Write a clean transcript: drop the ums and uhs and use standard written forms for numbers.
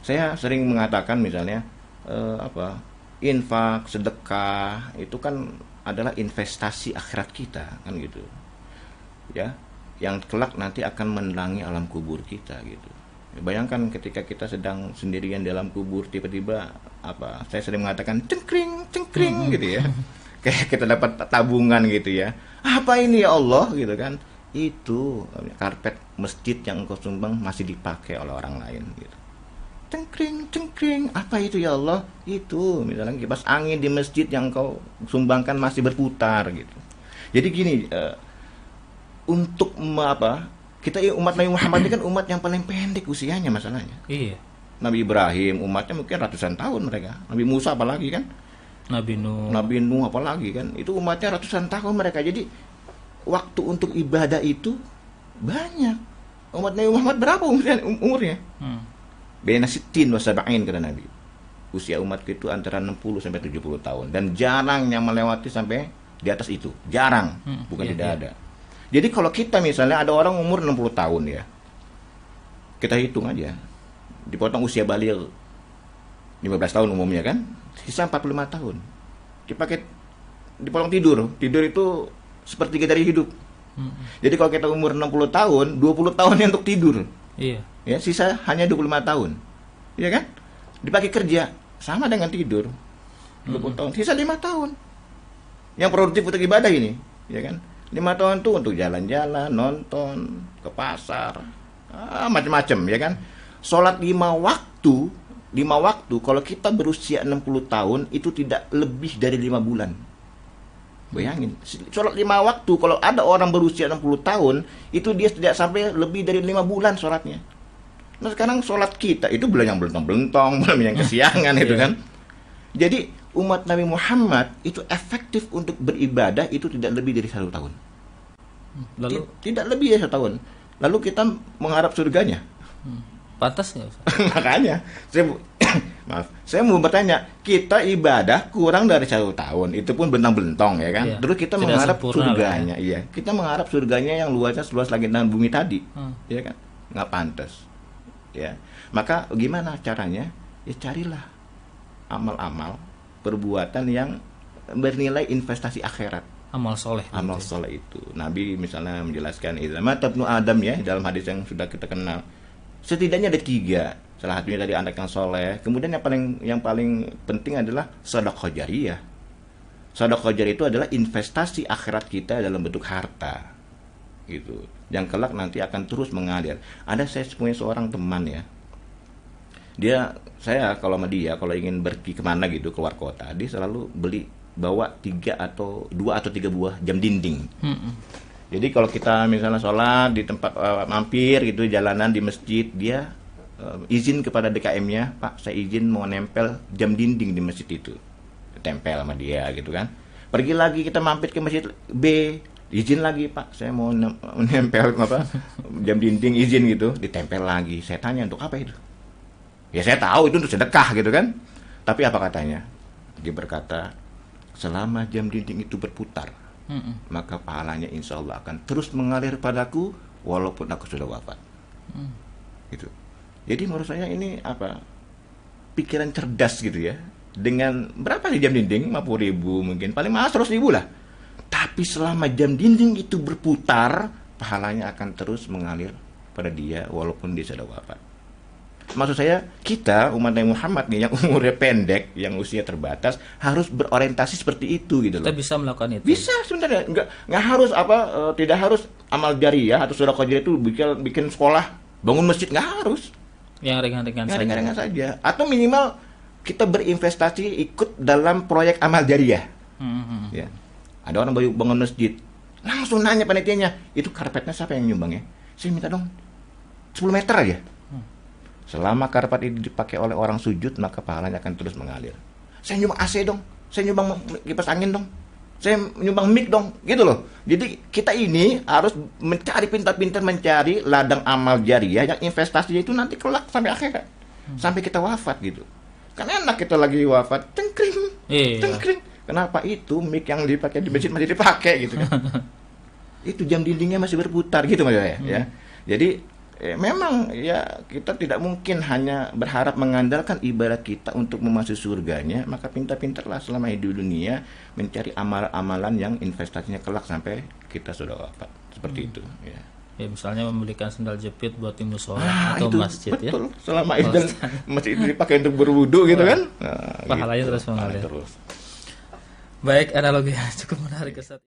Saya sering mengatakan misalnya infak, sedekah itu kan adalah investasi akhirat kita kan gitu. Ya, yang kelak nanti akan menerangi alam kubur kita gitu. Bayangkan ketika kita sedang sendirian dalam kubur, tiba-tiba saya sering mengatakan cengkring cengkring gitu ya, kayak kita dapat tabungan gitu ya. Apa ini ya Allah gitu kan? Itu karpet masjid yang engkau sumbang masih dipakai oleh orang lain gitu. Cengkring cengkring, apa itu ya Allah? Itu misalnya kipas angin di masjid yang engkau sumbangkan masih berputar gitu. Jadi gini, untuk kita umat Nabi Muhammad ini kan umat yang paling pendek usianya masalahnya. Iya. Nabi Ibrahim umatnya mungkin ratusan tahun mereka. Nabi Musa apalagi kan? Nabi Nuh apalagi kan? Itu umatnya ratusan tahun mereka. Jadi waktu untuk ibadah itu banyak. Umat Nabi Muhammad berapa umurnya? Baina sittin wa sab'in kata Nabi. Usia umat itu antara 60 sampai 70 tahun dan jarang yang melewati sampai di atas itu. Jarang, bukan tidak ada. Jadi kalau kita misalnya ada orang umur 60 tahun ya, kita hitung aja, dipotong usia baligh 15 tahun umumnya kan, sisa 45 tahun. Dipotong tidur itu sepertiga dari hidup. Jadi kalau kita umur 60 tahun, 20 tahunnya untuk tidur. Iya. Ya, sisa hanya 25 tahun. Iya kan? Dipakai kerja sama dengan tidur. 20 tahun, sisa 5 tahun. Yang produktif untuk ibadah ini, ya kan? 5 tahun itu untuk jalan-jalan, nonton, ke pasar, macam-macam ya kan. Sholat 5 waktu kalau kita berusia 60 tahun itu tidak lebih dari 5 bulan. Bayangin, sholat 5 waktu kalau ada orang berusia 60 tahun itu dia tidak sampai lebih dari 5 bulan sholatnya. Nah sekarang sholat kita itu belum yang belentong-belentong, belum yang kesiangan itu kan. Jadi umat Nabi Muhammad itu efektif untuk beribadah itu tidak lebih dari 1 tahun. Lalu Tidak lebih dari 1 tahun. Lalu kita mengharap surganya. pantas nggak? Makanya saya mau bertanya, kita ibadah kurang dari 1 tahun, itu pun bentang-bentong ya kan. Iya. Terus kita Tidak mengharap sempurna surganya, iya. Kita mengharap surganya yang luasnya seluas langit dan bumi tadi, ya kan? Nggak pantas. Ya. Maka gimana caranya? Ya carilah amal-amal perbuatan yang bernilai investasi akhirat. Amal soleh. Amal soleh itu. Nabi misalnya menjelaskan izama tabnu Adam ya dalam hadis yang sudah kita kenal. Setidaknya ada 3. Salah satunya dari anak yang soleh. Kemudian yang paling penting adalah sedekah jariyah. Sedekah jariyah itu adalah investasi akhirat kita dalam bentuk harta. Gitu. Yang kelak nanti akan terus mengalir. Saya punya seorang teman ya. Saya kalau sama dia kalau ingin pergi kemana gitu keluar kota, dia selalu bawa 2 atau 3 buah jam dinding. Jadi kalau kita misalnya sholat di tempat mampir gitu, jalanan di masjid, dia izin kepada DKM-nya, Pak saya izin mau nempel jam dinding di masjid itu. Tempel sama dia gitu kan. Pergi lagi kita mampir ke masjid B, izin lagi Pak saya mau nempel jam dinding, izin gitu, ditempel lagi. Saya tanya untuk apa itu? Ya saya tahu itu untuk sedekah gitu kan. Tapi apa katanya? Dia berkata, selama jam dinding itu berputar, maka pahalanya insya Allah akan terus mengalir padaku walaupun aku sudah wafat. Gitu. Jadi menurut saya ini pikiran cerdas gitu ya. Dengan berapa sih jam dinding? 50.000 mungkin, paling mahal 100.000 lah. Tapi selama jam dinding itu berputar, pahalanya akan terus mengalir pada dia walaupun dia sudah wafat. Maksud saya, kita umat Nabi Muhammad nih yang umurnya pendek, yang usia terbatas, harus berorientasi seperti itu gitu loh. Kita bisa melakukan itu. Bisa sebenarnya, nggak harus tidak harus amal jariyah atau sedekah jariyah itu bikin sekolah, bangun masjid, nggak harus. Yang ringan-ringan saja. Atau minimal kita berinvestasi ikut dalam proyek amal jariyah. Ya. Ada orang bangun masjid, langsung nanya panitianya, itu karpetnya siapa yang nyumbang ya? Saya minta dong 10 meter aja. Selama karpet ini dipakai oleh orang sujud, maka pahalanya akan terus mengalir. Saya nyumbang AC dong, saya nyumbang kipas angin dong, saya nyumbang mic dong, gitu loh. Jadi kita ini harus pintar-pintar mencari ladang amal jariyah yang investasinya itu nanti kelak sampai akhirat, sampai kita wafat gitu. Kan enak kita lagi wafat, cengkring, cengkring. Kenapa itu mic yang dipakai di masjid masih dipakai gitu kan? Itu jam dindingnya masih berputar gitu maksudnya ya. Jadi Memang ya kita tidak mungkin hanya berharap mengandalkan ibadah kita untuk memasuki surganya, maka pintar-pintarlah selama hidup di dunia mencari amalan-amalan yang investasinya kelak sampai kita sudah wafat. Seperti itu ya. Ya misalnya membelikan sendal jepit buat di musola atau itu masjid betul. ya. Selama itu masjid itu dipakai untuk berwudu gitu kan. Pahalanya gitu. terus mengalir. Terus. Baik, analogi yang cukup menarik Ustaz.